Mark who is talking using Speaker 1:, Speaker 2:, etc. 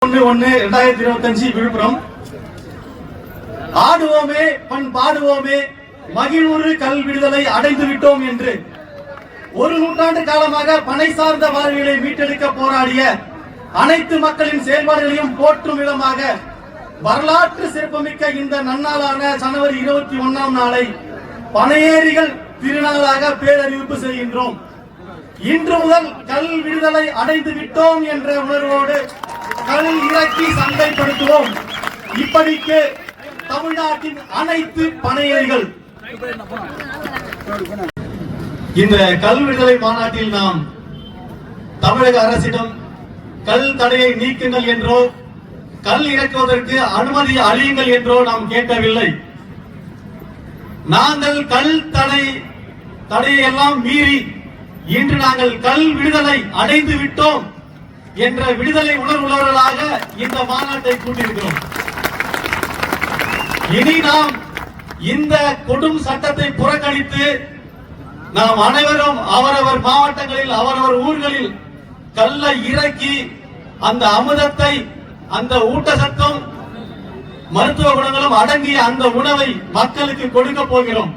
Speaker 1: 1/1/2025 விழுப்புரம். ஆடுவோமே பண் பாடுவோமே மகிழ்வுறு கல் விடுதலை அடைந்து விட்டோம் என்று ஒரு நூற்றாண்டு காலமாக பனை சார்ந்த வாழ்வியலை மீட்டெடுக்க போராடிய அனைத்து மக்களின் செயல்பாடுகளையும் போற்றும் விதமாக வரலாற்று சிறப்புமிக்க இந்த நன்னாளான ஜனவரி 21ஆம் நாளை பனையேறிகள் திருநாளாக பேரறிவிப்பு செய்கின்றோம். இன்று முதல் கல் விடுதலை அடைந்து விட்டோம் என்ற உணர்வோடு கல் இறக்கி சந்தைப்படுத்துவோம். இப்படிக்கு தமிழ்நாட்டின் அனைத்து பனையேறிகள் இந்த கல் விடுதலை மாநாட்டில் நாம் தமிழக அரசிடம் கல் தடையை நீக்குங்கள் என்றோ கல் இறக்குவதற்கு அனுமதி அளியுங்கள் என்றோ நாம் கேட்கவில்லை. நாங்கள் கல் தடையை எல்லாம் மீறி இன்று நாங்கள் கல் விடுதலை அடைந்து விட்டோம் என்ற விடுதலை உணர்வுள்ளவர்களாக இந்த மாநாட்டை கூட்டியிருக்கிறோம். இனி நாம் இந்த கொடும் சட்டத்தை புறக்கணித்து நாம் அனைவரும் அவரவர் மாவட்டங்களில் அவரவர் ஊர்களில் கல்லை இறக்கி அந்த அமுதத்தை அந்த ஊட்டச்சத்தும் மருத்துவ குணங்களும் அடங்கிய அந்த உணவை மக்களுக்கு கொடுக்க போகிறோம்.